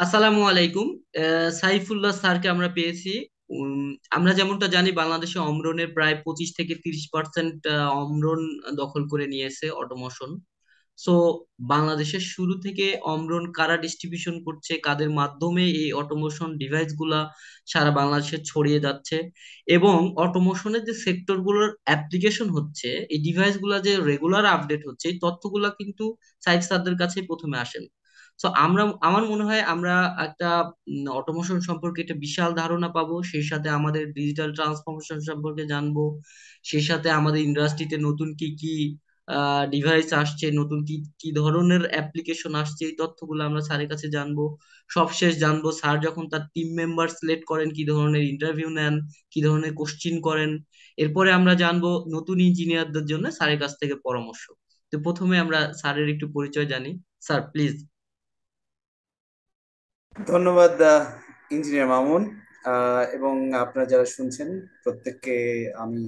আসসালামু আলাইকুম। সাইফুল্লাহ স্যারকে আমরা পেয়েছি। উম, আমরা যেমনটা জানি বাংলাদেশে অমরনের প্রায় 25 থেকে 30% অমরন দখল করে নিয়েছে অটোমোশন। সো বাংলাদেশের শুরু থেকে অমরন কারা ডিস্ট্রিবিউশন করছে, কাদের মাধ্যমে এই অটোমোশন ডিভাইস গুলা সারা বাংলাদেশে ছড়িয়ে যাচ্ছে, এবং অটোমোশনের যে সেক্টর গুলোর অ্যাপ্লিকেশন হচ্ছে, এই ডিভাইস গুলা যে রেগুলার আপডেট হচ্ছে, এই তথ্যগুলা কিন্তু সাইফ স্যারদের কাছেই প্রথমে আসেন। সো আমার মনে হয় আমরা একটা অটোমোশন সম্পর্কে একটা বিশাল ধারণা পাবো, সেই সাথে আমাদের ডিজিটাল ট্রান্সফরমেশন সম্পর্কে জানবো, সেই সাথে আমাদের ইন্ডাস্ট্রিতে নতুন কি কি ডিভাইস আসছে, নতুন কি কি ধরনের অ্যাপ্লিকেশন আসছে, এই তথ্যগুলো আমরা স্যারের কাছে জানবো। সবশেষ জানবো স্যার যখন তার টিম মেম্বার সিলেক্ট করেন কি ধরনের ইন্টারভিউ নেন, কি ধরনের কোশ্চিন করেন। এরপরে আমরা জানবো নতুন ইঞ্জিনিয়ারদের জন্য স্যারের কাছ থেকে পরামর্শ। তো প্রথমে আমরা স্যারের একটু পরিচয় জানি। Sir please. ধন্যবাদ ইঞ্জিনিয়ার মামুন। এবং আপনারা যারা শুনছেন প্রত্যেককে আমি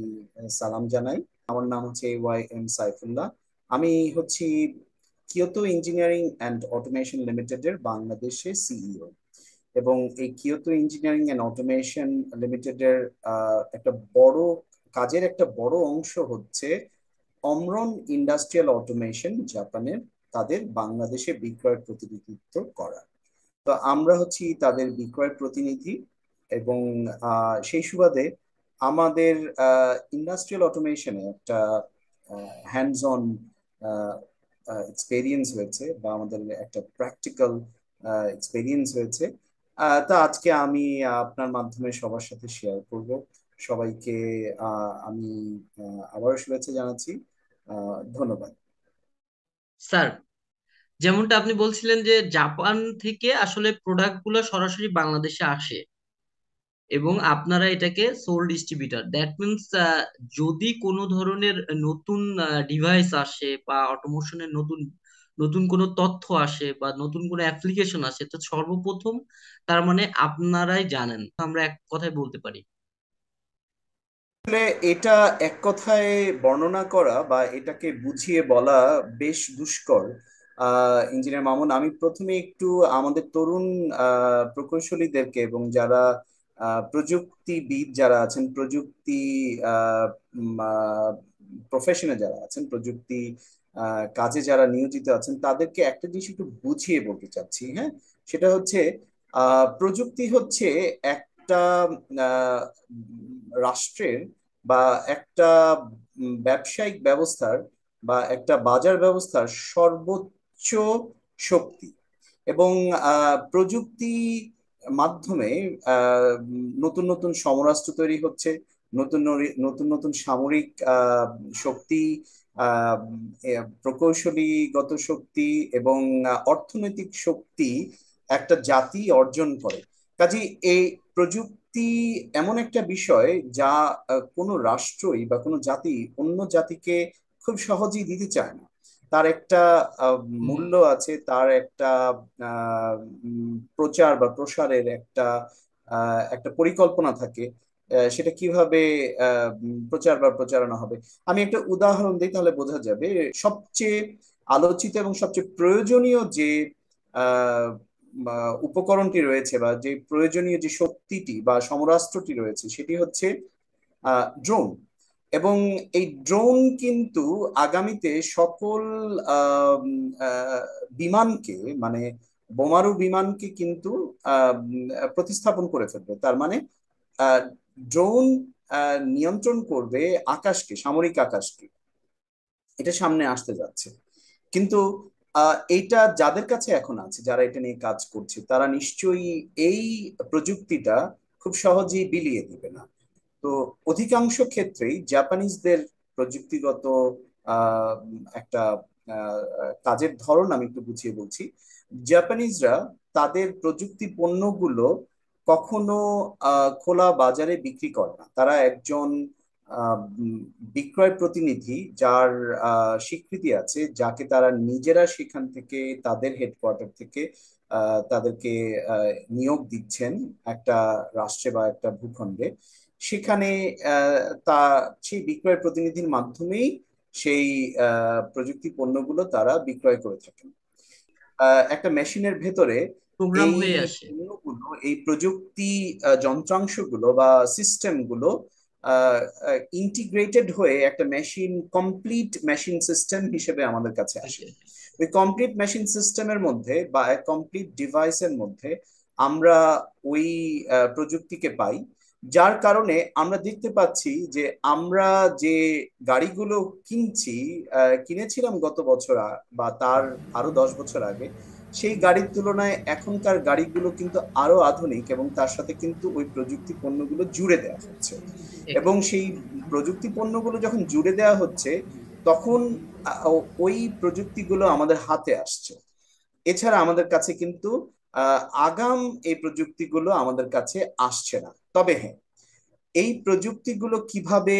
সালাম জানাই। আমার নাম হচ্ছে ওয়াই এম সাইফুল্লাহ। আমি হচ্ছি কিয়োতো ইঞ্জিনিয়ারিং অ্যান্ড অটোমেশন লিমিটেডের বাংলাদেশে সিইও। এবং এই কিয়োতো ইঞ্জিনিয়ারিং অ্যান্ড অটোমেশন লিমিটেডের একটা বড় কাজের একটা বড় অংশ হচ্ছে অমরন ইন্ডাস্ট্রিয়াল অটোমেশন জাপানের, তাদের বাংলাদেশে বিক্রয়ের প্রতিনিধিত্ব করা। তো আমরা হচ্ছি তাদের বিক্রয় প্রতিনিধি। এবং সেই সুবাদে আমাদের ইন্ডাস্ট্রিয়াল অটোমেশনে একটা হ্যান্ডস অন এক্সপেরিয়েন্স হয়েছে, বা আমাদের একটা প্র্যাকটিক্যাল এক্সপেরিয়েন্স হয়েছে। তা আজকে আমি আপনার মাধ্যমে সবার সাথে শেয়ার করব। সবাইকে আমি আবারও শুভেচ্ছা জানাচ্ছি। ধন্যবাদ। স্যার, যেমনটা আপনি বলছিলেন যে জাপান থেকে আসলে প্রোডাক্ট গুলো সরাসরি বাংলাদেশে আসে এবং আপনারা এটাকে সোল ডিস্ট্রিবিউটার, দ্যাট মিনস যদি কোনো ধরনের নতুন ডিভাইস আসে বা অটোমোশনের নতুন নতুন কোনো তথ্য আসে বা নতুন কোনো অ্যাপ্লিকেশন আসে, তো সর্বপ্রথম তার মানে আপনারাই জানেন, আমরা এক কথায় বলতে পারি। আসলে এটা এক কথায় বর্ণনা করা বা এটাকে বুঝিয়ে বলা বেশ দুষ্কর। ইঞ্জিনিয়ার মামুন, আমি প্রথমে একটু আমাদের তরুণ প্রকৌশলীদেরকে এবং যারা প্রযুক্তিবিদ যারা আছেন, প্রযুক্তি প্রফেশনে যারা আছেন, প্রযুক্তি কাজে যারা নিয়োজিত আছেন, তাদেরকে একটা জিনিস একটু বুঝিয়ে বলতে চাচ্ছি। হ্যাঁ, সেটা হচ্ছে প্রযুক্তি হচ্ছে একটা আহ, রাষ্ট্রের বা একটা ব্যবসায়িক ব্যবস্থার বা একটা বাজার ব্যবস্থার সর্বোচ্চ শক্তি। এবং প্রযুক্তি মাধ্যমে নতুন নতুন সমরাস্ত্র তৈরি হচ্ছে, নতুন নতুন সামরিক শক্তি, আহ, প্রকৌশলীগত শক্তি এবং অর্থনৈতিক শক্তি একটা জাতি অর্জন করে। কাজে এই প্রযুক্তি এমন একটা বিষয় যা কোনো রাষ্ট্রই বা কোনো জাতি অন্য জাতিকে খুব সহজেই দিতে চায় না। তার একটা মূল্য আছে, তার একটা প্রচার বা প্রসারের একটা একটা পরিকল্পনা থাকে। সেটা কিভাবে প্রচার বা প্রচারণা হবে। আমি একটা উদাহরণ দিই, তাহলে বোঝা যাবে। সবচেয়ে আলোচিত এবং সবচেয়ে প্রয়োজনীয় যে আহ, উপকরণটি রয়েছে বা যে প্রয়োজনীয় যে শক্তিটি বা সমরাস্ত্রটি রয়েছে, সেটি হচ্ছে ড্রোন। এবং এই ড্রোন কিন্তু আগামীতে সকল আহ, উম, আহ, বিমানকে, মানে বোমারু বিমানকে কিন্তু প্রতিস্থাপন করে ফেলবে। তার মানে ড্রোন নিয়ন্ত্রণ করবে আকাশকে, সামরিক আকাশকে। এটা সামনে আসতে যাচ্ছে। কিন্তু এইটা যাদের কাছে এখন আছে, যারা এটা নিয়ে কাজ করছে, তারা নিশ্চয়ই এই প্রযুক্তিটা খুব সহজেই বিলিয়ে দিবে না। তো অধিকাংশ ক্ষেত্রেই জাপানিজদের প্রযুক্তিগত আহ, একটা কাজের ধরন আমি একটু বুঝিয়ে বলছি। জাপানিজরা তাদের প্রযুক্তি পণ্যগুলো কখনো খোলা বাজারে বিক্রি করে না। তারা একজন বিক্রয় প্রতিনিধি, যার স্বীকৃতি আছে, যাকে তারা নিজেরা সেখান থেকে, তাদের হেডকোয়ার্টার থেকে তাদেরকে নিয়োগ দিচ্ছেন একটা রাষ্ট্রে বা একটা ভূখণ্ডে। সেখানে আহ, তা সেই বিক্রয় প্রতিনিধির মাধ্যমেই সেই প্রযুক্তি পণ্যগুলো তারা বিক্রয় করে থাকেন। একটা মেশিনের ভেতরে প্রোগ্রাম এই হয়ে আসে। পণ্যগুলো, এই প্রযুক্তি যন্ত্রাংশগুলো বা সিস্টেমগুলো ইন্টিগ্রেটেড হয়ে একটা মেশিন, কমপ্লিট মেশিন সিস্টেম হিসেবে আমাদের কাছে আসে। ওই কমপ্লিট মেশিন সিস্টেমের মধ্যে বা কমপ্লিট ডিভাইসের মধ্যে আমরা ওই প্রযুক্তিকে পাই, যার কারণে আমরা দেখতে পাচ্ছি যে আমরা যে গাড়িগুলো কিনছি, কিনেছিলাম গত বছর বা তার আরো 10 বছর আগে, সেই গাড়ির তুলনায় এখনকার গাড়িগুলো কিন্তু আরো আধুনিক, এবং তার সাথে কিন্তু ওই প্রযুক্তি পণ্যগুলো জুড়ে দেওয়া হচ্ছে। এবং সেই প্রযুক্তি পণ্যগুলো যখন জুড়ে দেওয়া হচ্ছে, তখন ওই প্রযুক্তিগুলো আমাদের হাতে আসছে। এছাড়া আমাদের কাছে কিন্তু আগাম এই প্রযুক্তিগুলো আমাদের কাছে আসছে না। তবে হ্যাঁ, এই প্রযুক্তিগুলো কিভাবে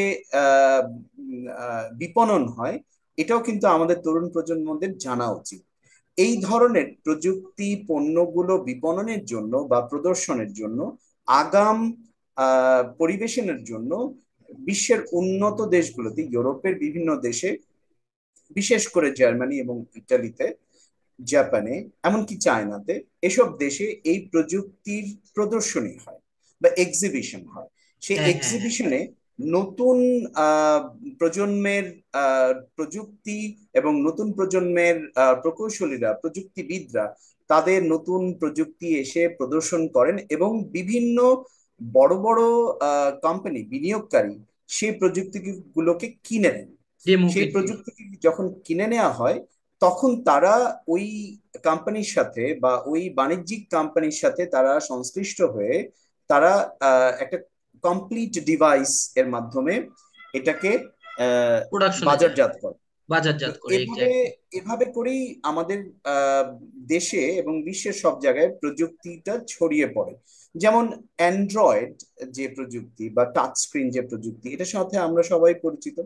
বিপণন হয়, এটাও কিন্তু আমাদের তরুণ প্রজন্মদের জানা উচিত। এই ধরনের প্রযুক্তি পণ্যগুলো বিপণনের জন্য বা প্রদর্শনের জন্য, আগাম পরিবেশনের জন্য বিশ্বের উন্নত দেশগুলোতে, ইউরোপের বিভিন্ন দেশে, বিশেষ করে জার্মানি এবং ইটালিতে, জাপানে, এমনকি চায়নাতে, এসব দেশে এই প্রযুক্তির প্রদর্শনী হয় বা এক্সিবিশন হয়। সেই হ্যাঁ, হ্যাঁ, হ্যাঁ। এক্সিবিশনে নতুন প্রজন্মের প্রযুক্তি এবং নতুন প্রজন্মের প্রকৌশলীরা, প্রযুক্তিবিদরা তাদের নতুন প্রযুক্তি এসে প্রদর্শন করেন, এবং বিভিন্ন বড় বড় কোম্পানি, বিনিয়োগকারী সেই প্রযুক্তিগুলোকে কিনে নেন। ডেমো সেই কিট গুলো। প্রযুক্তি যখন কিনে নেওয়া হয়, তখন তারা ওই কোম্পানির সাথে বা ওই বাণিজ্যিক কোম্পানির সাথে তারা সংশ্লিষ্ট হয়ে তারা একটা কমপ্লিট ডিভাইস এর মাধ্যমে এটাকে আহ, প্রোডাকশনে যায়, বাজারজাত করে। তো বাজারজাত করে, এভাবে এক্স্যাক্টলি। এভাবে করেই আমাদের আহ, দেশে এবং বিশ্বের সব জায়গায় প্রযুক্তিটা ছড়িয়ে পড়ে। যেমন অ্যান্ড্রয়েড যে প্রযুক্তি বা টাচ স্ক্রিন যে প্রযুক্তি, এটার সাথে আমরা সবাই পরিচিত।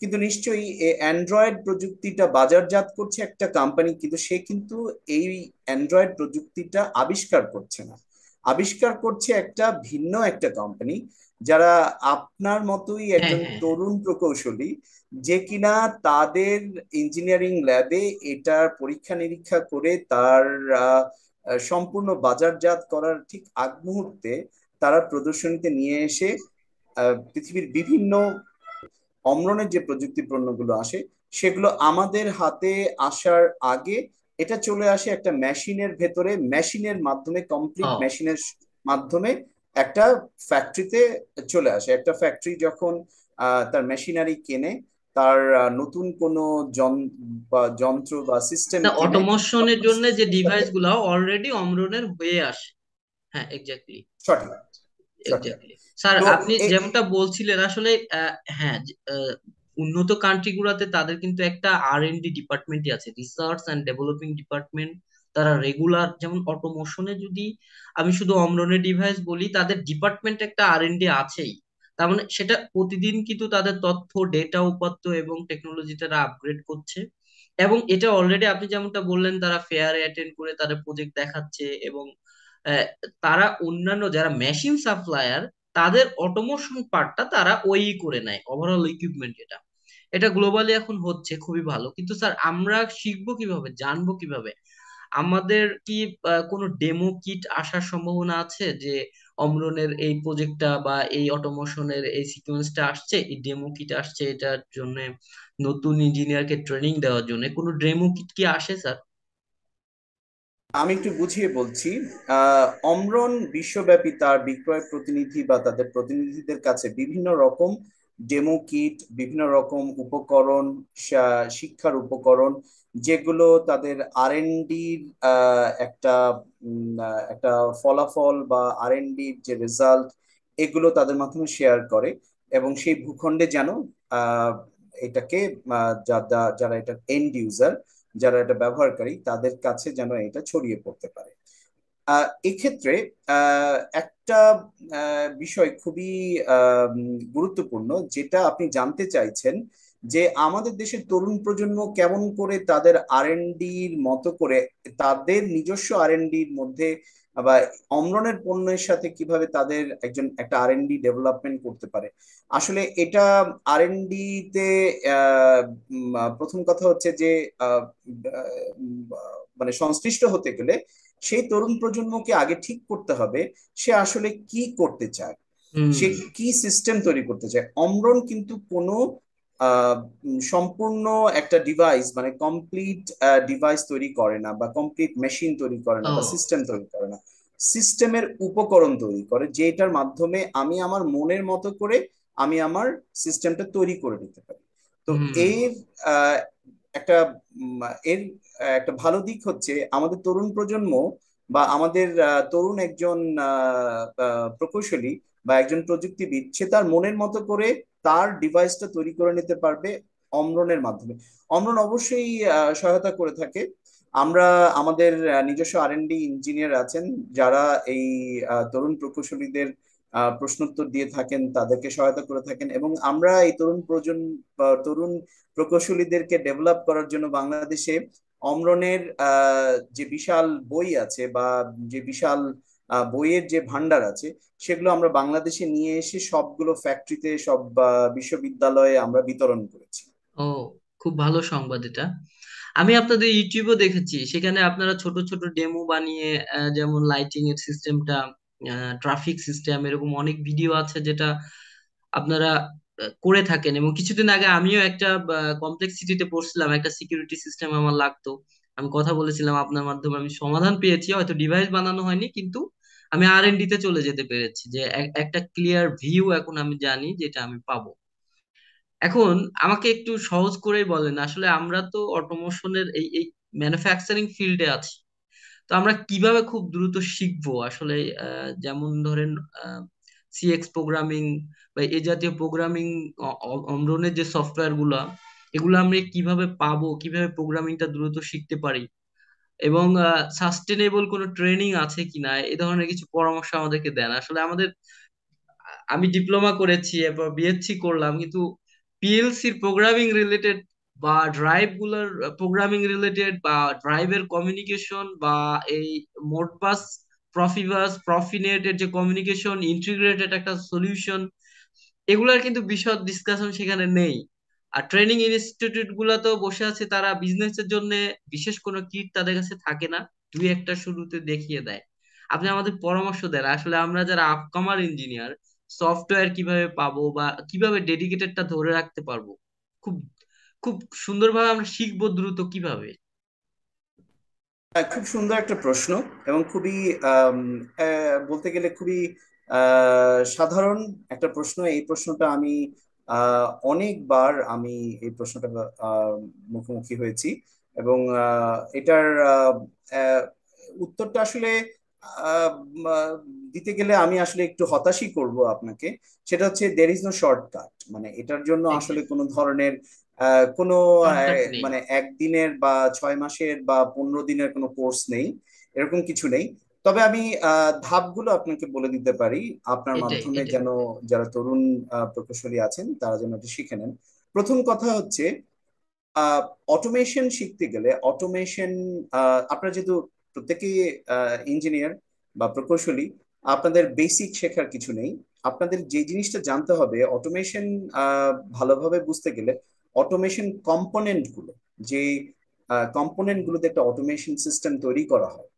কিন্তু নিশ্চয়ই এই অ্যান্ড্রয়েড প্রযুক্তিটা বাজারজাত করছে একটা কোম্পানি, কিন্তু সে কিন্তু এই অ্যান্ড্রয়েড প্রযুক্তিটা আবিষ্কার করছে না। আবিষ্কার করছে একটা ভিন্ন একটা কোম্পানি, যারা আপনার মতোই হ্যাঁ, একজন হ্যাঁ, হ্যাঁ। তরুণ প্রকৌশলী, যে কিনা তাদের ইঞ্জিনিয়ারিং ল্যাবে এটার পরীক্ষা নিরীক্ষা করে তার সম্পূর্ণ বাজারজাত করার ঠিক আগ মুহূর্তে তারা প্রদর্শনীতে নিয়ে এসে পৃথিবীর বিভিন্ন অম্লনের যে প্রযুক্তি পণ্যগুলো আসে, সেগুলো আমাদের হাতে আসার আগে এটা চলে আসে একটা মেশিনের ভেতরে, মেশিনের মাধ্যমে, কমপ্লিট ও, মেশিনের মাধ্যমে একটা ফ্যাক্টরিতে চলে আসে। একটা ফ্যাক্টরি যখন তার মেশিনারি কেনে, তার নতুন কোনো বা যন্ত্র বা সিস্টেম না, কেনে, অটোমোশনের তখন জন্য যে সিস্টেমের সাথে। ডিভাইস গুলো অলরেডি অমরনের হয়ে আসে। হ্যাঁ, এক্স্যাক্টলি। সঠিক, সঠিক। এক্স্যাক্টলি। স্যার, তো আপনি যেমনটা বলছিলেন আসলে, হ্যাঁ, উন্নত কান্ট্রি গুলাতে তাদের কিন্তু একটা R&D ডিপার্টমেন্টই আছে, রিসার্চ অ্যান্ড ডেভেলপিং ডিপার্টমেন্ট। তারা রেগুলার, যেমন অটোমোশনে যদি আমি শুধু অমরনের ডিভাইস বলি, তাদের ডিপার্টমেন্ট একটা R&D আছেই। তার মানে সেটা প্রতিদিন কিন্তু তাদের তথ্য, ডেটা, উপাত্ত এবং টেকনোলজি তারা আপগ্রেড করছে। এবং এটা অলরেডি আপনি যেমনটা বললেন, তারা ফেয়ারে অ্যাটেন্ড করে তাদের প্রজেক্ট দেখাচ্ছে। এবং আহ, তারা অন্যান্য যারা মেশিন সাপ্লায়ার, তাদের অটোমোশন পার্টটা তারা ওই করে নেয়, ওভারঅল ইকুইপমেন্ট। এটা এটা গ্লোবালি এখন হচ্ছে, খুবই ভালো। কিন্তু স্যার, আমরা শিখবো কিভাবে, জানবো কিভাবে? আমাদের কি কোনো ডেমো কিট আসার সম্ভাবনা আছে, যে অমরনের এই প্রজেক্টটা বা এই অটোমোশনের এই সিকোয়েন্সটা আসছে, এই ডেমো কিট আসছে এটার জন্য, নতুন ইঞ্জিনিয়ারকে ট্রেনিং দেওয়ার জন্য কোনো ডেমো কিট কি আসে স্যার? আমি একটু বুঝিয়ে বলছি। অমরন বিশ্বব্যাপী তার বিক্রয় প্রতিনিধি বা তাদের প্রতিনিধিদের কাছে বিভিন্ন রকম ডেমো কিট, বিভিন্ন রকম উপকরণ, শিক্ষার উপকরণ, যেগুলো তাদের R&ডির একটা একটা ফলাফল বা R&ডির যে রেজাল্ট, এগুলো তাদের মাধ্যমে শেয়ার করে। এবং সেই ভূখণ্ডে যেন আহ, এটাকে যারা এটা এন্ড ইউজার, যারা এটা ব্যবহারকারী, তাদের কাছে যেন এটা ছড়িয়ে পড়তে পারে। এক্ষেত্রে একটা বিষয় খুবই গুরুত্বপূর্ণ, যেটা আপনি জানতে চাইছেন, যে আমাদের দেশের তরুণ প্রজন্ম কেমন করে তাদের R&ডির মতো করে, তাদের নিজস্ব R&ডির মধ্যে বা অম্লনের পণ্যের সাথে কিভাবে তাদের একটা R&ডি ডেভেলপমেন্ট করতে পারে। আসলে এটা R&ডি তে প্রথম কথা হচ্ছে যে আহ, মানে সংশ্লিষ্ট হতে গেলে সেই তরুণ প্রজন্মকে আগে ঠিক করতে হবে সে আসলে কি করতে চায়, হুম। সে কি সিস্টেম তৈরি করতে চায়। অমরন কিন্তু কোনো সম্পূর্ণ একটা ডিভাইস, মানে কমপ্লিট ডিভাইস তৈরি করে না, বা কমপ্লিট মেশিন তৈরি করে না, ও। বা সিস্টেম তৈরি করে না। সিস্টেমের উপকরণ তৈরি করে, যেটার মাধ্যমে আমি আমার মনের মতো করে আমি আমার সিস্টেমটা তৈরি করে নিতে পারি। তো হুম। এর আহ, একটা এর একটা ভালো দিক হচ্ছে আমাদের তরুণ প্রজন্ম বা আমাদের তরুণ একজন প্রকৌশলী বা একজন প্রযুক্তিবিদ, সে তার মনের মতো করে তার ডিভাইসটা তৈরি করে নিতে পারবে অমরনের মাধ্যমে। অমরন অবশ্যই সহায়তা করে থাকে। আমরা আমাদের নিজস্ব আর&ডি ইঞ্জিনিয়ার আছেন, যারা এই তরুণ প্রকৌশলীদের প্রশ্নোত্তর দিয়ে থাকেন, তাদেরকে সহায়তা করে থাকেন, এবং আমরা এই তরুণ প্রকৌশলীদেরকে ডেভেলপ করার জন্য বাংলাদেশে অমরনের যে বিশাল বই আছে, বা যে বিশাল বইয়ের যে ভান্ডার আছে, সেগুলো আমরা বাংলাদেশে নিয়ে এসে সবগুলো ফ্যাক্টরিতে, সব বিশ্ববিদ্যালয়ে আমরা বিতরণ করেছি। ও, খুব ভালো সংবাদ এটা। আমি আপনাদের ইউটিউবও দেখেছি, সেখানে আপনারা ছোট ছোট ডেমো বানিয়ে যেমন লাইটিং এর সিস্টেমটা, ট্রাফিক সিস্টেম, এরকম অনেক ভিডিও আছে যেটা আপনারা করে থাকেন। এবং কিছুদিন আগে আমিও একটা কমপ্লেক্সিটিতে পড়ছিলাম, একটা সিকিউরিটি সিস্টেম আমার লাগতো। আমি কথা বলেছিলাম, আপনার মাধ্যমে আমি সমাধান পেয়েছি, হয়তো ডিভাইস বানানো হয়নি, কিন্তু আমি আর&ডি তে চলে যেতে পেরেছি, যে একটা ক্লিয়ার ভিউ এখন আমি জানি যেটা আমি পাবো। এখন আমাকে একটু সহজ করেই বলেন, আসলে আমরা তো অটোমোশনের এই এই ম্যানুফ্যাকচারিং ফিল্ডে আছি, তো আমরা কিভাবে খুব দ্রুত শিখবো আসলে? যেমন ধরেন সিএক্স প্রোগ্রামিং বা এই জাতীয় প্রোগ্রামিং, অমরনের যে সফটওয়্যার গুলা, এগুলো আমরা কিভাবে পাবো, কিভাবে প্রোগ্রামিংটা দ্রুত শিখতে পারি, এবং সাস্টেনেবল কোনো ট্রেনিং আছে কিনা, এই ধরনের কিছু পরামর্শ আমাদেরকে দেন। আসলে আমাদের, আমি ডিপ্লোমা করেছি, এরপর বিএসসি করলাম, কিন্তু পিএলসির প্রোগ্রামিং রিলেটেড বা ড্রাইভ গুলার প্রোগ্রামিং রিলেটেড বা ড্রাইভের কমিউনিকেশন বা এই মোডবাস, প্রফিবাস, প্রফিনেট এর যে কমিউনিকেশন, ইন্টিগ্রেটেড একটা সলিউশন, এগুলার কিন্তু বিশদ ডিসকাশন সেখানে নেই। আর ট্রেনিং ইনস্টিটিউট গুলা তো বসে আছে, তারা বিজনেসের জন্য বিশেষ কোনো কিট তাদের কাছে থাকে না, দুই একটা শুরুতে দেখিয়ে দেয়। আপনি আমাদের পরামর্শ দেন, আসলে আমরা যারা আপকামার ইঞ্জিনিয়ার, সফটওয়্যার কিভাবে পাবো বা কিভাবে ডেডিকেটেডটা ধরে রাখতে পারবো, খুব খুব সুন্দরভাবে আমরা শিখবো দ্রুত কিভাবে? হ্যাঁ, খুব সুন্দর একটা প্রশ্ন, এবং খুবই বলতে গেলে খুবই সাধারণ একটা প্রশ্ন। এই প্রশ্নটা আমি অনেকবার এই প্রশ্নটা আহ, মুখোমুখি হয়েছি, এবং এটার আহ, উত্তরটা আসলে আহ, উম, আহ, দিতে গেলে আমি আসলে একটু হতাশই করব আপনাকে। সেটা হচ্ছে দের ইজ নো শর্টকাট, মানে এটার জন্য আসলে কোনো ধরনের কোনো শর্টকাট নেই। মানে একদিনের বা 6 মাসের বা 15 দিনের কোনো কোর্স নেই, এরকম কিছু নেই। তবে আমি ধাপগুলো আপনাকে বলে দিতে পারি, আপনার এটাই মাধ্যমে এটাই। যেন যারা তরুণ প্রকৌশলী আছেন তারা যেন এটা শিখে নেন। প্রথম কথা হচ্ছে, অটোমেশন শিখতে গেলে, অটোমেশন, আপনারা যেহেতু প্রত্যেকেই ইঞ্জিনিয়ার বা প্রকৌশলী, আপনাদের বেসিক শেখার কিছু নেই। আপনাদের যে জিনিসটা জানতে হবে, অটোমেশন ভালোভাবে বুঝতে গেলে, অটোমেশন কম্পোনেন্ট গুলো, যে কম্পোনেন্ট গুলোতে একটা অটোমেশন সিস্টেম তৈরি করা হয়,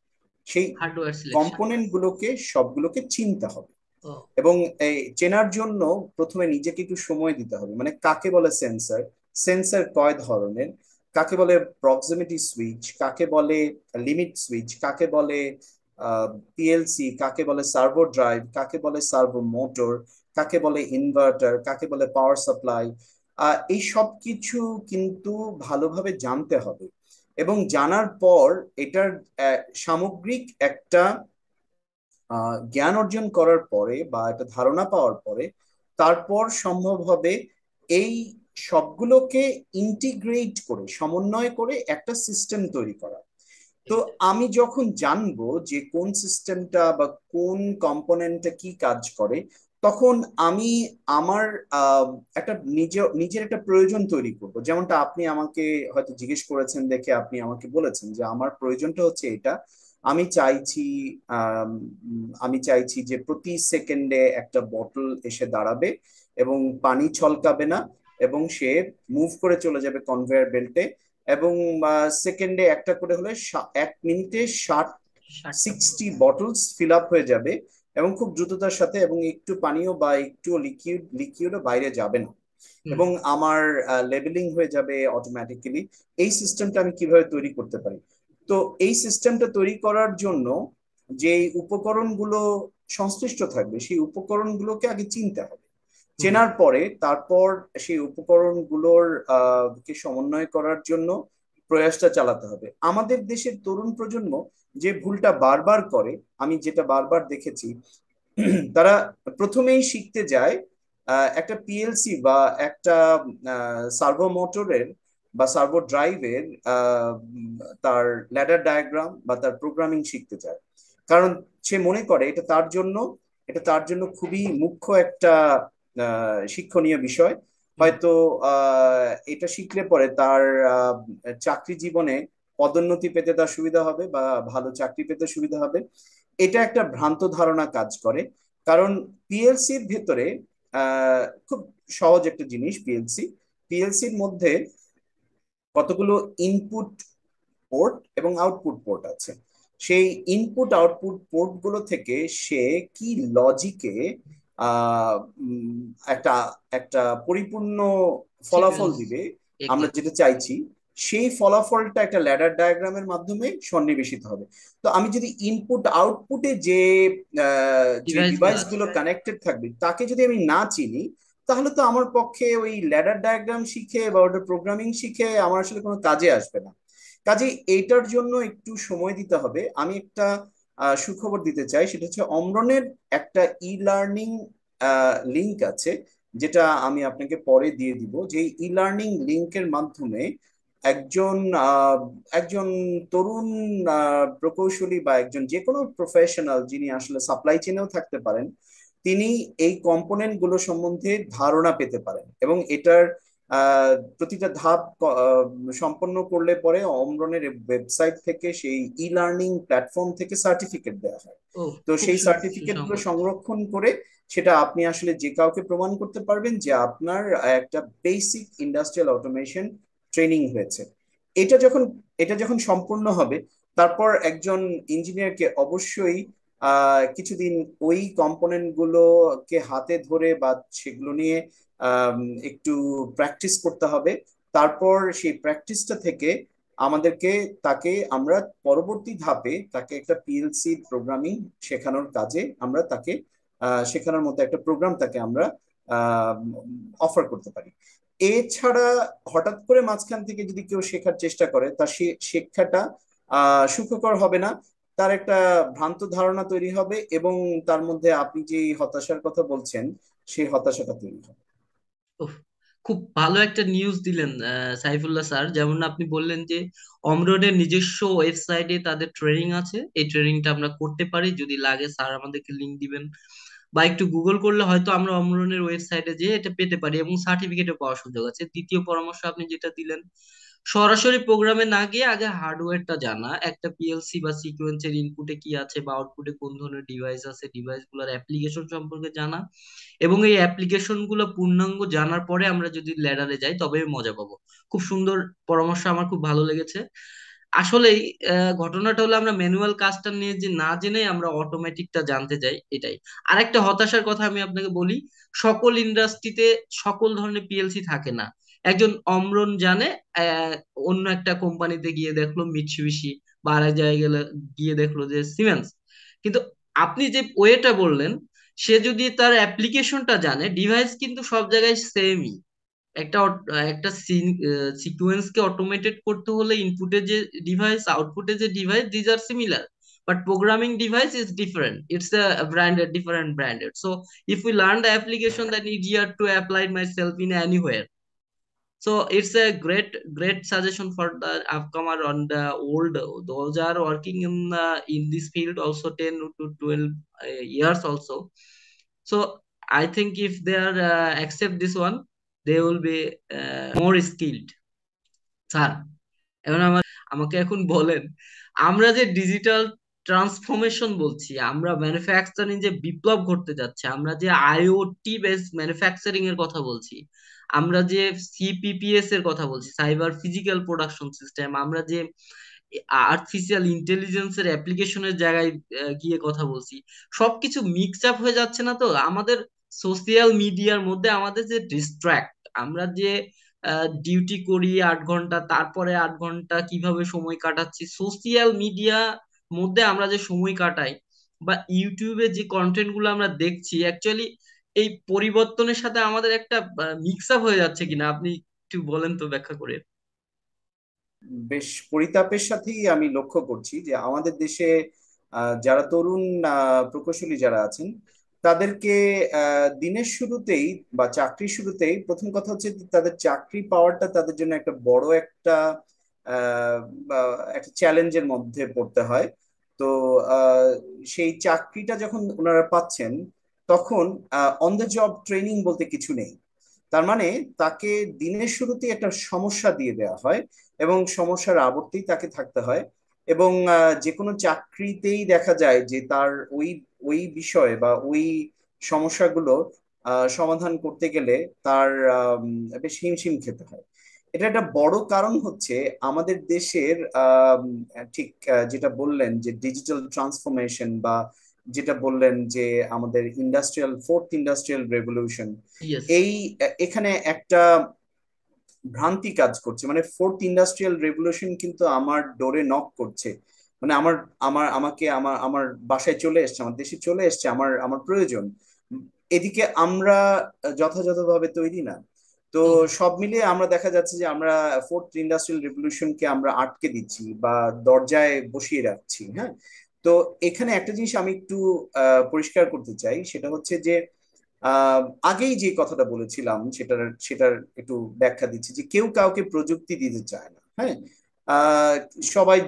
সেই হার্ডওয়্যার সিলেকশন। কম্পোনেন্ট গুলোকে সবগুলোকে চিনতে হবে। ও। এবং এই চেনার জন্য প্রথমে নিজেকে একটু সময় দিতে হবে, মানে কাকে বলে সেন্সর, সেন্সর কয় ধরনের, কাকে বলে প্রক্সিমিটি সুইচ, কাকে বলে লিমিট সুইচ, কাকে বলে পিএলসি, কাকে বলে সার্ভো ড্রাইভ, কাকে বলে সার্ভো মোটর, কাকে বলে ইনভার্টার, কাকে বলে পাওয়ার সাপ্লাই। এই সব কিছু কিন্তু ভালোভাবে জানতে হবে, এবং জানার পর এটার সামগ্রিক একটা জ্ঞান অর্জন করার পরে বা একটা ধারণা পাওয়ার পরে, তারপর সম্ভব হবে এই সবগুলোকে ইন্টিগ্রেট করে, সমন্বয় করে একটা সিস্টেম তৈরি করা। তো আমি যখন জানবো যে কোন সিস্টেমটা বা কোন কম্পোনেন্টটা কি কাজ করে, তখন আমি আমার আহ, একটা নিজের একটা প্রয়োজন তৈরি করব। যেমনটা আপনি আমাকে হয়তো জিজ্ঞেস করেছেন দেখে আপনি আমাকে বলেছেন যে আমার প্রয়োজনটা হচ্ছে এটা। আমি চাইছি আম, আমি চাইছি যে প্রতি সেকেন্ডে একটা বটল এসে দাঁড়াবে, এবং পানি ছলকাবে না, এবং সে মুভ করে চলে যাবে কনভেয়ার বেল্টে, এবং সেকেন্ডে একটা করে হলে 1 মিনিটে 60 60টা। 60 বটলস ফিল আপ হয়ে যাবে, এবং খুব দ্রুততার সাথে, এবং একটু পানীয় বা একটু লিকুইডও বাইরে যাবে না, হুম এবং আমার লেবেলিং হয়ে যাবে অটোমেটিক্যালি। এই সিস্টেমটা আমি কিভাবে তৈরি করতে পারি? তো এই সিস্টেমটা তৈরি করার জন্য যে উপকরণগুলো সংশ্লিষ্ট থাকবে, সেই উপকরণগুলোকে আগে চিনতে হবে। হুম চেনার পরে তারপর সেই উপকরণগুলোর কে সমন্বয় করার জন্য প্রয়াসটা চালাতে হবে। আমাদের দেশের তরুণ প্রজন্ম যে ভুলটা বারবার করে, আমি যেটা বারবার দেখেছি, তারা প্রথমেই শিখতে যায় একটা পিএলসি বা একটা সার্ভো মোটরের বা সার্ভো ড্রাইভের তার ল্যাডার ডায়াগ্রাম বা তার প্রোগ্রামিং শিখতে চায়। কারণ সে মনে করে এটা তার জন্য খুবই মুখ্য একটা শিক্ষণীয় বিষয়। হুম। হয়তো এটা শিখলে পরে তার চাকরি জীবনে পদোন্নতি পেতে তার সুবিধা হবে, বা ভালো চাকরি পেতে সুবিধা হবে। এটা একটা ভ্রান্ত ধারণা কাজ করে। কারণ পিএলসির ভেতরে খুব সহজ একটা জিনিস পিএলসি। পিএলসির মধ্যে কতগুলো ইনপুট পোর্ট এবং আউটপুট পোর্ট আছে। সেই ইনপুট আউটপুট পোর্ট গুলো থেকে সে কি লজিকে আহ উম, একটা একটা পরিপূর্ণ ফলাফল সিকোয়েন্স। দিবে, আমরা এক্স্যাক্টলি। যেটা চাইছি, সেই ফলাফলটা একটা ল্যাডার ডায়াগ্রামের মাধ্যমে সন্নিবেশিত হবে। তো আমি যদি ইনপুট আউটপুটে যে ডিভাইস গুলো ডিভাইস আছে। গুলো কানেক্টেড থাকবে তাকে যদি আমি না চিনি, তাহলে তো আমার পক্ষে ওই ল্যাডার ডায়াগ্রাম শিখে বা ওটা প্রোগ্রামিং শিখে আমার আসলে কোনো কাজে আসবে না। কাজে এইটার জন্য একটু সময় দিতে হবে। আমি একটা সুখবর দিতে চাই, সেটা হচ্ছে অমরনের একটা ই লার্নিং লিংক আছে, যেটা আমি আপনাকে পরে দিয়ে দিব। যে ই লার্নিং লিংকের মাধ্যমে একজন আহ, একজন তরুণ প্রকৌশলী বা একজন যে কোনো প্রফেশনাল যিনি আসলে সাপ্লাই চেনেও থাকতে পারেন, তিনি এই কম্পোনেন্ট গুলো সম্বন্ধে ধারণা পেতে পারেন, এবং এটার প্রতিটা ধাপ সম্পন্ন করলে পরে অমরনের ওয়েবসাইট থেকে, সেই ই লার্নিং প্ল্যাটফর্ম থেকে সার্টিফিকেট দেওয়া হয়। ও, তো খুব সেই সার্টিফিকেট গুলো সুসংবাদ। সংরক্ষণ করে সেটা আপনি আসলে যে কাউকে প্রমাণ করতে পারবেন যে আপনার একটা বেসিক ইন্ডাস্ট্রিয়াল অটোমেশন ট্রেনিং হয়েছে। এটা যখন এটা যখন সম্পূর্ণ হবে, তারপর একজন ইঞ্জিনিয়ারকে অবশ্যই কিছুদিন ওই কম্পোনেন্ট গুলোকে হাতে ধরে বা সেগুলো নিয়ে আম, একটু প্র্যাকটিস করতে হবে। তারপর সেই প্র্যাকটিসটা থেকে আমাদেরকে আমরা পরবর্তী ধাপে তাকে একটা পিএলসি প্রোগ্রামিং শেখানোর কাজে আমরা তাকে শেখানোর মতো একটা প্রোগ্রাম তাকে আমরা অফার করতে পারি। এছাড়া হঠাৎ করে মাঝখান থেকে যদি কেউ শেখার চেষ্টা করে, তার সে শিক্ষাটা সুখকর হবে না। তার একটা ভ্রান্ত ধারণা তৈরি হবে, এবং তার মধ্যে আপনি যে হতাশার কথা বলছেন, সেই হতাশাটা তৈরি হবে। উফ, খুব ভালো একটা নিউজ দিলেন সাইফুল্লাহ স্যার। যেমন আপনি বললেন যে অমরনের নিজস্ব ওয়েবসাইটে তাদের ট্রেনিং আছে, এই ট্রেনিংটা আমরা করতে পারি, যদি লাগে স্যার আমাদেরকে লিংক দিবেন, বা একটু গুগল করলে হয়তো আমরা অমরনের ওয়েবসাইটে যে এটা পেতে পারি, এবং সার্টিফিকেটও পাওয়ার সুযোগ আছে। দ্বিতীয় পরামর্শ আপনি যেটা দিলেন, সরাসরি প্রোগ্রামে না গিয়ে আগে হার্ডওয়্যারটা জানা, একটা পিএলসি বা সিকোয়েন্সের ইনপুটে কি আছে বা আউটপুটে কোন ধরনের ডিভাইস আছে, ডিভাইস গুলোর অ্যাপ্লিকেশন সম্পর্কে জানা, এবং এই অ্যাপ্লিকেশন গুলো পূর্ণাঙ্গ জানার পরে আমরা যদি ল্যাডারে যাই তবে মজা পাবো। খুব সুন্দর পরামর্শ, আমার খুব ভালো লেগেছে। আসলেই ঘটনাটা হলো আমরা ম্যানুয়াল কাজটা নিয়ে যে না জেনে আমরা অটোমেটিকটা জানতে চাই, এটাই। আরেকটা হতাশার কথা আমি আপনাকে বলি, সকল ইন্ডাস্ট্রিতে সকল ধরনের পিএলসি থাকে না। একজন অমরন জানে, আহ, অন্য একটা কোম্পানিতে গিয়ে দেখলো মিৎসুবিশি, বা আরেক জায়গায় গেলে গিয়ে দেখলো যে সিমেন্স। কিন্তু আপনি যে ওয়েটা বললেন, সে যদি তার অ্যাপ্লিকেশনটা জানে, ডিভাইস কিন্তু সব জায়গায় সেমই। একটা একটা সিকোয়েন্সকে অটোমেটেড করতে হলে ইনপুটে যে ডিভাইস, আউটপুটে যে device, these are similar, but programming device is different, it's a branded different branded. So if we learn the application, then easier to apply myself in anywhere. So it's a great suggestion for the upcomer on the old, those are working in this field also 10 to 12 years also. So I think if they are accept this one, they will be more skilled. Sir, এখন আমাকে এখন বলেন, আমরা যে digital transformation বলছি, আমরা manufacturing যে বিপ্লব ঘটতে যাচ্ছে, আমরা যে আইওটি বেসড ম্যানুফ্যাকচারিং এর কথা বলছি, আমরা যে সিপিপিএস এর কথা বলছি, সাইবার ফিজিক্যাল প্রোডাকশন সিস্টেম, আমরা যে আর্টিফিশিয়াল ইন্টেলিজেন্সের অ্যাপ্লিকেশনের জায়গায় গিয়ে কথা বলছি। সবকিছু মিক্স আপ হয়ে যাচ্ছে না তো আমাদের সোশিয়াল মিডিয়ার মধ্যে। আমাদের যে ডিস্ট্র্যাক্ট, আমরা যে ডিউটি করি 8 ঘন্টা, তারপরে 8 ঘন্টা কিভাবে সময় কাটাচ্ছি সোশিয়াল মিডিয়া মধ্যে, আমরা যে সময় কাটাই বা ইউটিউবে যে কন্টেন্ট গুলো আমরা দেখছি, অ্যাকচুয়ালি এই পরিবর্তনের সাথে আমাদের একটা মিক্স আপ হয়ে যাচ্ছে কিনা, আপনি একটু বলেন তো ব্যাখ্যা করে। বেশ পরিতাপের সাথেই আমি লক্ষ্য করছি যে আমাদের দেশে যারা তরুণ প্রকৌশলী যারা আছেন, তাদেরকে দিনের শুরুতেই বা চাকরির শুরুতেই প্রথম কথা হচ্ছে যে তাদের চাকরি পাওয়াটা তাদের জন্য একটা বড় একটা আহ, বা একটা চ্যালেঞ্জের মধ্যে পড়তে হয়। তো আহ, সেই চাকরিটা যখন ওনারা পাচ্ছেন, তখন অন দ্য জব ট্রেনিং বলতে কিছু নেই। তার মানে তাকে দিনের শুরুতেই একটা সমস্যা দিয়ে দেওয়া হয় এবং সমস্যার আবর্তেই তাকে থাকতে হয়। এবং যে কোনো চাকরিতেই দেখা যায় যে তার ওই ওই বিষয় বা ওই সমস্যাগুলো সমাধান করতে গেলে তার বেশ হিমশিম খেতে হয়। এটা একটা বড় কারণ হচ্ছে আমাদের দেশের ঠিক যেটা বললেন যে ডিজিটাল ট্রান্সফরমেশন, বা যেটা বললেন যে আমাদের ফোর্থ ইন্ডাস্ট্রিয়াল রেভলিউশন, ইয়েস। এই এখানে একটা ভ্রান্তি কাজ করছে। মানে ফোর্থ ইন্ডাস্ট্রিয়াল রেভলিউশন কিন্তু আমার ডোরে নক করছে। মানে আমার আমার আমাকে আমার আমার বাসায় চলে এসছে, আমার দেশে চলে এসছে, আমার আমার প্রয়োজন। এদিকে আমরা যথাযথভাবে তৈরি না। তো সব মিলিয়ে আমরা দেখা যাচ্ছে যে আমরা ফোর্থ ইন্ডাস্ট্রিয়াল রেভলিউশনকে আমরা আটকে দিচ্ছি বা দরজায় বসিয়ে রাখছি। হ্যাঁ। তো এখানে একটা জিনিস আমি একটু পরিষ্কার করতে চাই, সেটা হচ্ছে যে আহ আগেই যে কথাটা বলেছিলাম সেটার সেটার একটু ব্যাখ্যা দিচ্ছি যে কেউ কাউকে প্রযুক্তি দিতে চায় না। হ্যাঁ। আহ সবাই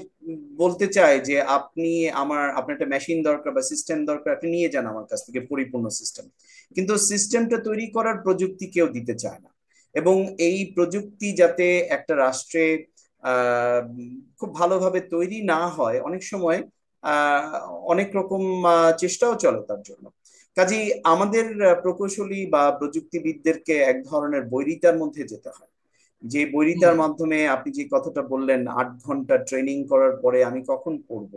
বলতে চায় যে আপনার একটা মেশিন দরকার বা সিস্টেম দরকার, আপনি নিয়ে যান আমার কাছ থেকে পরিপূর্ণ সিস্টেম। কিন্তু সিস্টেমটা তৈরি করার প্রযুক্তি কেউ দিতে চায় না। এবং এই প্রযুক্তি যাতে একটা রাষ্ট্রে আহ খুব ভালোভাবে তৈরি না হয়, অনেক সময় আহ অনেক রকম চেষ্টাও চলে তার জন্য। কাজেই আমাদের প্রকৌশলী বা প্রযুক্তিবিদদেরকে এক ধরনের বৈরিতার মধ্যে যেতে হয়। যে বৈরিতার মাধ্যমে আপনি যে কথাটা বললেন, 8 ঘন্টা ট্রেনিং করার পরে আমি কখন পড়ব,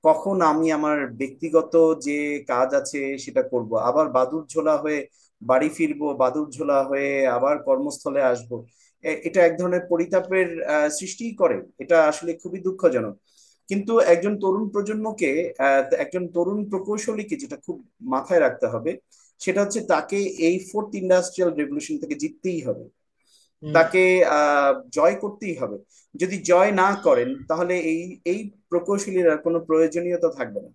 কখন আমি আমার ব্যক্তিগত যে কাজ আছে সেটা করব, আবার বাদুড় ঝোলা হয়ে বাড়ি ফিরবো, বাদুড় ঝোলা হয়ে আবার কর্মস্থলে আসব। এটা এক ধরনের পরিতাপের সৃষ্টি করে। এটা আসলে খুবই দুঃখজনক। কিন্তু একজন তরুণ প্রজন্মকে, একজন তরুণ প্রকৌশলীকে যেটা খুব মাথায় রাখতে হবে, সেটা হচ্ছে তাকে এই ফোর্থ ইন্ডাস্ট্রিয়াল রেভলিউশন থেকে জিততেই হবে। হুম। তাকে জয় করতেই হবে। যদি জয় না করেন তাহলে এই এই প্রকৌশলীর আর কোনো প্রয়োজনীয়তা থাকবে না।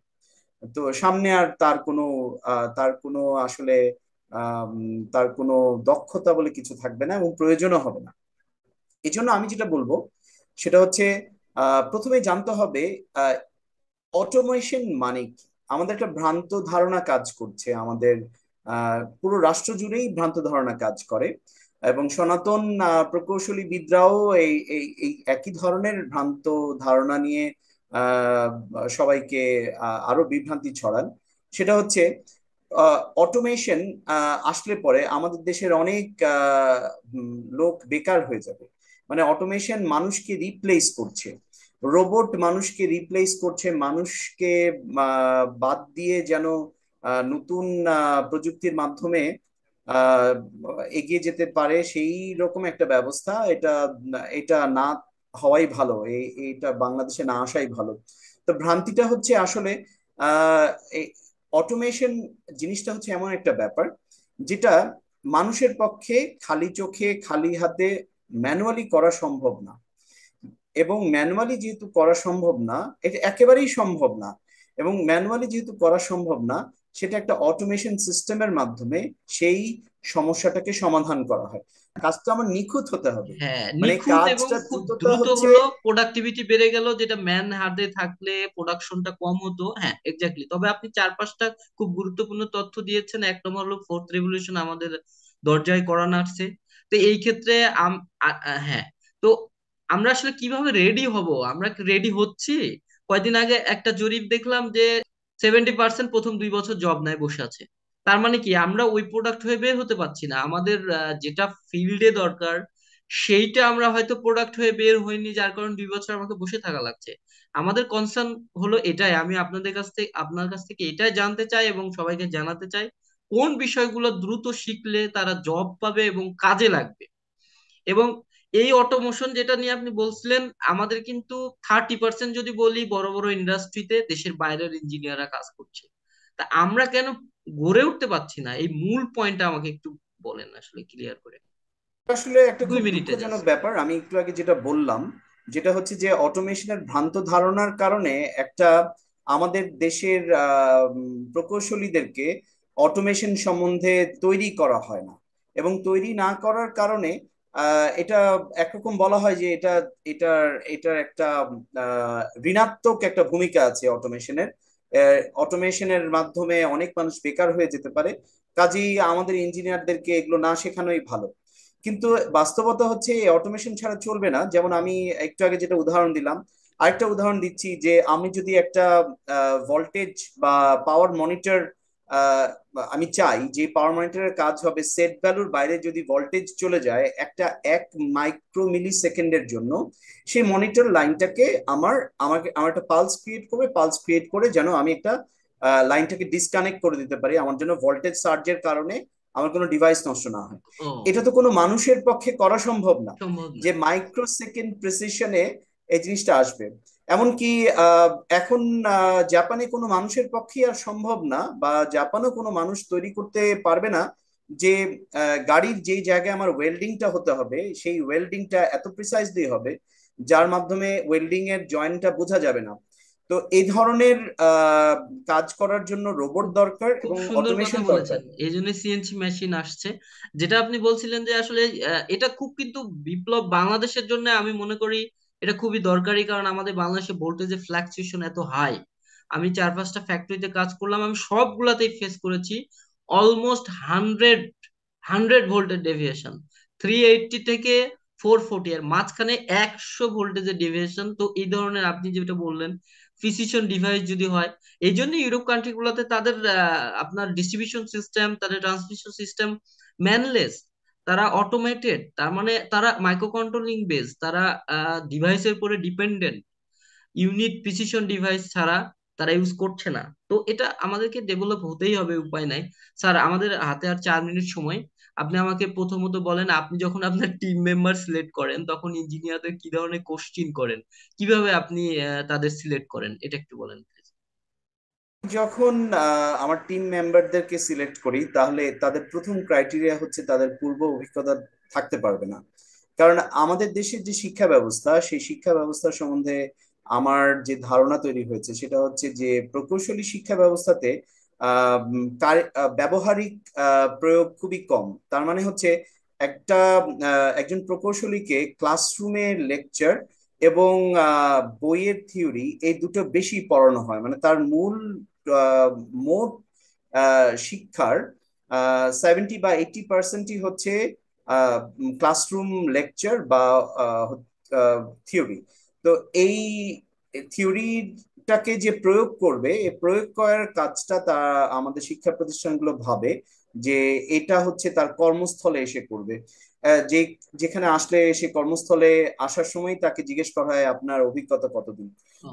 তো সামনে আর তার কোনো আসলে তার কোনো দক্ষতা বলে কিছু থাকবে না এবং প্রয়োজনও হবে না। এই জন্য আমি যেটা বলবো সেটা হচ্ছে প্রথমে জানতে হবে অটোমেশন মানে কি। আমাদের একটা ভ্রান্ত ধারণা কাজ করছে, আমাদের পুরো রাষ্ট্র জুড়েই ভ্রান্ত ধারণা কাজ করে। এবং সনাতন প্রকৌশলীবিদরাও এই এই এই একই ধরনের ভ্রান্ত ধারণা নিয়ে আহ, সবাইকে আরো বিভ্রান্তি ছড়ান। সেটা হচ্ছে অটোমেশন আসলে পরে আমাদের দেশের অনেক লোক বেকার হয়ে যাবে। মানে অটোমেশন মানুষকে রিপ্লেস করছে, রোবট মানুষকে রিপ্লেস করছে, মানুষকে বাদ দিয়ে যেন নতুন প্রযুক্তির মাধ্যমে আহ, এগিয়ে যেতে পারে সেই রকম একটা ব্যবস্থা। এটা এটা না হওয়াই ভালো, এটা বাংলাদেশে না আসাই ভালো। তো ভ্রান্তিটা হচ্ছে আসলে আহ অটোমেশন জিনিসটা হচ্ছে এমন একটা ব্যাপার যেটা মানুষের পক্ষে খালি চোখে খালি হাতে ম্যানুয়ালি করা সম্ভব না। এবং ম্যানুয়ালি যেহেতু করা সম্ভব না, এটা একেবারেই সম্ভব না। এবং ম্যানুয়ালি যেহেতু করা সম্ভব না, সেটা একটা অটোমেশন সিস্টেমের মাধ্যমে সেই সমস্যাটাকে সমাধান করা হয়। কাজটা আমার নিখুঁত হতে হবে। হ্যাঁ, মানে নিখুঁত এবং কাজটা খুব দ্রুততা দ্রুত হচ্ছে। হলো, প্রোডাক্টিভিটি বেড়ে গেল, যেটা ম্যান হাতে থাকলে প্রোডাকশনটা কম হতো। হ্যাঁ, এক্স্যাক্টলি। তবে আপনি 4-5টা খুব গুরুত্বপূর্ণ তথ্য দিয়েছেন। এক নম্বর হলো ফোর্থ রেভলিউশন আমাদের দরজায় করা নাড়ছে। তো এই ক্ষেত্রে হ্যাঁ, তো আমরা আসলে কিভাবে রেডি হব? আমরা রেডি হচ্ছি? কয়দিন আগে একটা জরিপ দেখলাম যে 70% প্রথম 2 বছর জব নাই, বসে আছে। তার মানে কি আমরা ওই প্রোডাক্ট হয়ে বের হতে পারছি না। আমাদের যেটা ফিল্ডে দরকার, সেইটা আমরা হয়তো প্রোডাক্ট হয়ে বের হইনি, যার কারণে 2 বছর আমাকে বসে থাকা লাগছে। আমাদের কনসার্ন হলো এটাই, আমি আপনার কাছ থেকে এটাই জানতে চাই এবং সবাইকে জানাতে চাই কোন বিষয়গুলো দ্রুত শিখলে তারা জব পাবে এবং কাজে লাগবে। এবং এই অটোমোশন যেটা নিয়ে আপনি বলছিলেন, আমাদের কিন্তু 30% যদি বলি বড় বড় ইন্ডাস্ট্রিতে দেশের বাইরের ইঞ্জিনিয়াররা কাজ করছে। তা আমরা কেন গড়ে উঠতে পারছি না, এই মূল পয়েন্টটা আমাকে একটু বলেন আসলে ক্লিয়ার করে। আসলে একটা দুই খুব মিনিটে দুঃখজনক জাস্ট। ব্যাপার, আমি একটু আগে যেটা বললাম, যেটা হচ্ছে যে অটোমেশনের ভ্রান্ত ধারণার কারণে একটা আমাদের দেশের প্রকৌশলীদেরকে অটোমেশন সম্বন্ধে তৈরি করা হয় না। এবং তৈরি না করার কারণে এটা একরকম বলা হয় যে এটার এটার একটা ঋণাত্মক একটা ভূমিকা আছে অটোমেশনের। অটোমেশনের মাধ্যমে অনেক মানুষ বেকার হয়ে যেতে পারে, কাজেই আমাদের ইঞ্জিনিয়ারদেরকে এগুলো না শেখানোই ভালো। কিন্তু বাস্তবতা হচ্ছে এই অটোমেশন ছাড়া চলবে না। যেমন আমি একটু আগে যেটা উদাহরণ দিলাম, আরেকটা উদাহরণ দিচ্ছি যে আমি যদি একটা ভোল্টেজ বা পাওয়ার মনিটর, আমি চাই যে পাওয়ার মনিটরের কাজ হবে সেট ভ্যালুর বাইরে যদি ভোল্টেজ চলে যায় একটা 1 মাইক্রো মিলি সেকেন্ডের জন্য, সেই মনিটর লাইনটাকে আমার একটা পালস ক্রিয়েট করবে, পালস ক্রিয়েট করে যেন আমি একটা লাইনটাকে ডিসকানেক্ট করে দিতে পারি, আমার জন্য ভোল্টেজ সার্জের কারণে আমার কোনো ডিভাইস নষ্ট না হয়। ও, এটা তো কোনো মানুষের পক্ষে করা সম্ভব না সম্ভব না। যে মাইক্রো সেকেন্ড প্রিসিশনে এই জিনিসটা আসবে। এমনকি এখন জাপানে কোনো মানুষের পক্ষে আর সম্ভব না, বা জাপানও কোনো মানুষ তৈরি করতে পারবে না যে গাড়ির যেই জায়গায় আমার ওয়েল্ডিংটা হতে হবে সেই ওয়েল্ডিংটা এত প্রিসাইজলি হবে যার মাধ্যমে ওয়েল্ডিং এর জয়েন্টটা বোঝা যাবে না। তো এই ধরনের আহ, কাজ করার জন্য রোবট খুব দরকার খুব এবং সুন্দর কথা অটোমেশন দরকার। বলেছেন, এই জন্য সিএনসি মেশিন আসছে। যেটা আপনি বলছিলেন যে আসলে এটা খুব কিন্তু বিপ্লব বাংলাদেশের জন্য, আমি মনে করি এটা খুবই দরকারি, কারণ আমাদের বাংলাদেশে ভোল্টেজের ফ্লাকচুয়েশন এত হাই। আমি 4-5টা ফ্যাক্টরিতে কাজ করলাম, আমি সবগুলাতেই ফেস করেছি অলমোস্ট 100 ভোল্টের ডেভিয়েশন। 380 থেকে 440 এর মাঝখানে 100 ভোল্টেজের ডেভিয়েশন। তো এই ধরনের আপনি যেটা বললেন প্রিসিশন ডিভাইস যদি হয়, এই জন্য ইউরোপ কান্ট্রি গুলোতে তাদের আপনার ডিস্ট্রিবিউশন সিস্টেম, তাদের ট্রান্সমিশন সিস্টেম ম্যানলেস, তারা অটোমেটেড, তার মানে তারা মাইক্রো কন্ট্রোলিং বেস, তারা ডিভাইসের উপরে ডিপেন্ডেন্ট, ইউনিট প্রিসিশন ডিভাইস ছাড়া তারা ইউজ করছে না। তো এটা আমাদেরকে ডেভেলপ হতেই হবে, উপায় নাই। স্যার, আমাদের হাতে আর 4 মিনিট সময়। আপনি আমাকে প্রথমত বলেন, আপনি যখন আপনার টিম মেম্বার সিলেক্ট করেন তখন ইঞ্জিনিয়ারদের কি ধরনের কোশ্চিন করেন, কিভাবে আপনি তাদের সিলেক্ট করেন, এটা একটু বলেন please। যখন আমার টিম মেম্বারদেরকে সিলেক্ট করি তাহলে তাদের প্রথম ক্রাইটেরিয়া হচ্ছে তাদের পূর্ব অভিজ্ঞতা থাকতে পারবে না। কারণ আমাদের দেশের যে শিক্ষা ব্যবস্থা সেই শিক্ষা ব্যবস্থা সম্বন্ধে আমার যে ধারণা তৈরি হয়েছে সেটা হচ্ছে যে প্রকৌশলী শিক্ষা ব্যবস্থাতে ব্যবহারিক প্রয়োগ খুবই কম। তার মানে হচ্ছে একটা একজন প্রকৌশলীকে ক্লাসরুমে লেকচার এবং বইয়ের থিওরি এই দুটো বেশি পড়ানো হয়, মানে তার মূল আহ, মোট শিক্ষার 70 বা 80% হচ্ছে ক্লাসরুম লেকচার বা থিওরি। তো এই থিওরিটাকে যে প্রয়োগ করবে, এই প্রয়োগ করার কাজটা তা আমাদের শিক্ষা প্রতিষ্ঠানগুলো ভাবে যে এটা হচ্ছে তার কর্মস্থলে এসে করবে। যে যেখানে আসলে সে কর্মস্থলে আসার সময় তাকে জিজ্ঞেস করা হয় আপনার অভিজ্ঞতা কতদিন।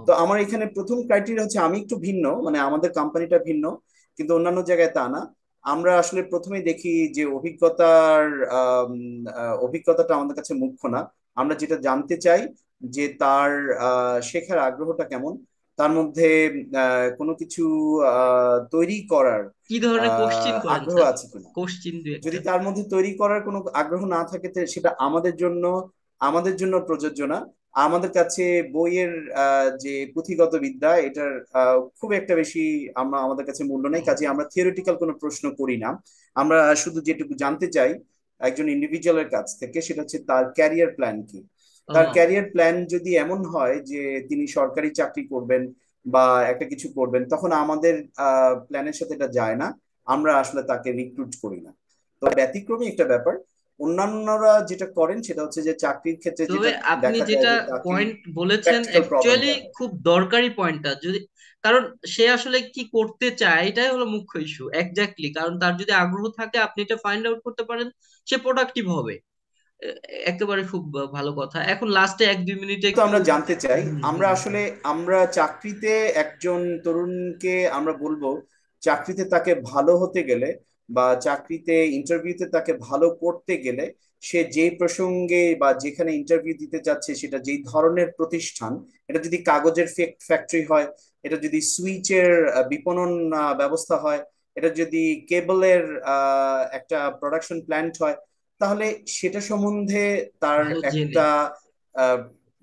তো ও, আমার এখানে প্রথম ক্রাইটেরিয়া হচ্ছে, আমি একটু ভিন্ন, মানে আমাদের কোম্পানিটা ভিন্ন কিন্তু অন্যান্য জায়গায় তা না। আমরা আসলে প্রথমেই দেখি যে অভিজ্ঞতাটা আমাদের কাছে মুখ্য না। আমরা যেটা জানতে চাই যে তার শেখার আগ্রহটা কেমন, তার মধ্যে কোনো কিছু তৈরি করার কি ধরনের কোশ্চিন করেন আগ্রহ স্যার? আছে কিনা। কোশ্চিন দুই যদি একটা। তার মধ্যে তৈরি করার কোনো আগ্রহ না থাকে তো সেটা আমাদের জন্য প্রযোজ্য না। আমাদের কাছে বইয়ের যে পুঁথিগত বিদ্যা এটার খুব একটা বেশি আমাদের কাছে মূল্য নেই, কাজে আমরা থিওরিটিক্যাল কোনো প্রশ্ন করি না। আমরা শুধু যেটুকু জানতে চাই একজন ইন্ডিভিজুয়ালের কাছ থেকে সেটা হচ্ছে তার ক্যারিয়ার প্ল্যান কি। তার ও, ক্যারিয়ার প্ল্যান যদি এমন হয় যে তিনি সরকারি চাকরি করবেন বা একটা কিছু করবেন, তখন আমাদের প্ল্যানের সাথে এটা যায় না, আমরা আসলে তাকে রিক্রুট করি না। তো ব্যতিক্রমী একটা ব্যাপার। অন্যান্যরা যেটা করেন সেটা হচ্ছে যে চাকরির ক্ষেত্রে তবে যেটা আপনি দেখা যায় যেটা যে তাকে পয়েন্ট বলেছেন প্র্যাকটিক্যাল প্রবলেম অ্যাকচুয়ালি থাকে। খুব দরকারি পয়েন্টটা, যদি কারণ সে আসলে কি করতে চায় এটাই হলো মুখ্য ইস্যু এক্স্যাক্টলি, কারণ তার যদি আগ্রহ থাকে আপনি এটা ফাইন্ড আউট করতে পারেন, সে প্রোডাক্টিভ হবে। একেবারে খুব ভালো কথা। এখন লাস্টে 1-2 মিনিটে তো একটু আমরা জানতে চাই, হুম, আমরা হুম, আসলে আমরা চাকরিতে একজন তরুণকে আমরা বলবো চাকরিতে তাকে ভালো হতে গেলে বা চাকরিতে ইন্টারভিউতে তাকে ভালো করতে গেলে সে যেই প্রসঙ্গে বা যেখানে ইন্টারভিউ দিতে যাচ্ছে সেটা যেই ধরনের প্রতিষ্ঠান, এটা যদি কাগজের ফ্যাক্টরি হয়, এটা যদি সুইচের বিপণন ব্যবস্থা হয়, এটা যদি কেবলের একটা প্রোডাকশন প্ল্যান্ট হয়, তাহলে সেটা সম্বন্ধে তার ভালো জেনে। একটা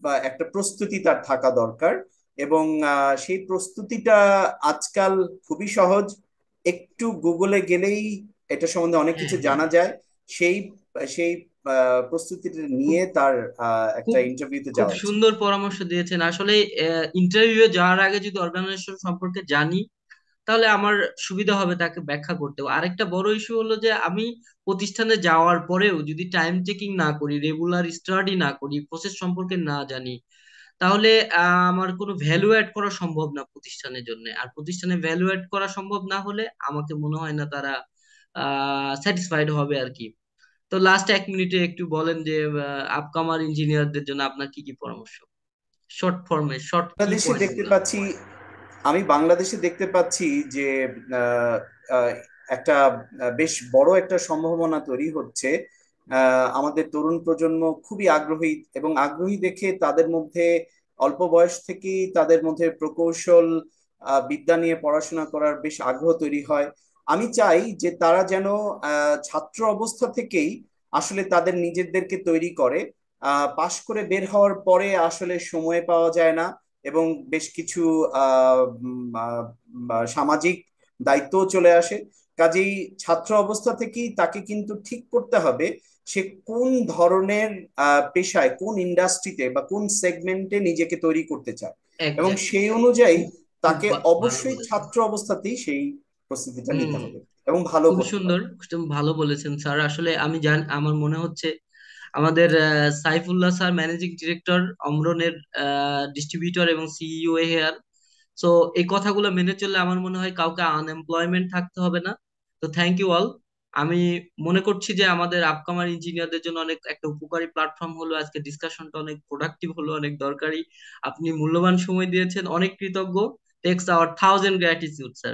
বা একটা প্রস্তুতি তার থাকা দরকার। এবং সেই প্রস্তুতিটা আজকাল খুবই সহজ, একটু গুগলে গেলেই এটা সম্বন্ধে অনেক হ্যাঁ, কিছু হ্যাঁ, জানা যায়। সেই সেই প্রস্তুতিটা খুব নিয়ে তার একটা খুব ইন্টারভিউতে খুব যাওয়া উচিত। সুন্দর পরামর্শ দিয়েছেন আসলে। ইন্টারভিউ যাওয়ার আগে যদি অর্গানাইজেশন সম্পর্কে জানি, তাহলে আমার সুবিধা হবে তাকে ব্যাখ্যা করতেও। আরেকটা বড় ইস্যু হলো যে আমি প্রতিষ্ঠানে যাওয়ার পরেও যদি টাইম চেকিং না করি, রেগুলার স্টাডি না করি, প্রসেস সম্পর্কে না জানি, তাহলে আমার কোনো ভ্যালু অ্যাড করা সম্ভব না প্রতিষ্ঠানের জন্য। আর প্রতিষ্ঠানে ভ্যালু অ্যাড করা সম্ভব না হলে আমাকে মনে হয় না তারা স্যাটিসফাইড হবে আর কি। তো লাস্ট 1 মিনিটে একটু বলেন যে আপকামার ইঞ্জিনিয়ারদের জন্য আপনার কি কি পরামর্শ, শর্ট ফর্মে, শর্ট কি বাংলাদেশে পয়েন্ট দেখতে গুলা। পাচ্ছি আমি বাংলাদেশে দেখতে পাচ্ছি যে আহ, আহ, একটা বেশ বড় একটা সম্ভাবনা তৈরি হচ্ছে। আমাদের তরুণ প্রজন্ম খুবই আগ্রহী, এবং আগ্রহী দেখে তাদের মধ্যে অল্প বয়স থেকেই তাদের মধ্যে প্রকৌশল বিদ্যা নিয়ে পড়াশোনা করার বেশ আগ্রহ তৈরি হয়। আমি চাই যে তারা যেন ছাত্র অবস্থা থেকেই আসলে তাদের নিজেদেরকে তৈরি করে। পাশ করে বের হওয়ার পরে আসলে সময় পাওয়া যায় না, এবং বেশ কিছু সামাজিক দায়িত্বও চলে আসে। কাজেই ছাত্র অবস্থা থেকেই তাকে কিন্তু ঠিক করতে হবে সে কোন ধরনের পেশায়, কোন ইন্ডাস্ট্রিতে বা কোন সেগমেন্টে নিজেকে তৈরি করতে চায়, এবং এক্স্যাক্টলি। সেই অনুযায়ী খুব খুব তাকে ভালো অবশ্যই বলেছেন। ছাত্র অবস্থাতেই সেই প্রস্তুতিটা নিতে হুম, হবে এবং ভালো খুব করতে সুন্দর, হবে। খুব ভালো বলেছেন স্যার। আসলে আমি আমার মনে হচ্ছে আমাদের সাইফুল্লাহ স্যার ম্যানেজিং ডিরেক্টর অমরনের, ডিস্ট্রিবিউটর এবং সিইও হেয়ার। সো এই কথাগুলো মেনে চললে আমার মনে হয় কাউকে আনএমপ্লয়মেন্ট থাকতে হবে না। তো থ্যাংক ইউ অল। আমি মনে করছি যে আমাদের আপকামার ইঞ্জিনিয়ারদের জন্য অনেক একটা উপকারী প্ল্যাটফর্ম হলো আজকে, ডিসকাশনটা অনেক প্রোডাক্টিভ হলো, অনেক দরকারি। আপনি মূল্যবান সময় দিয়েছেন, অনেক কৃতজ্ঞ। Take our 1000 gratitude sir.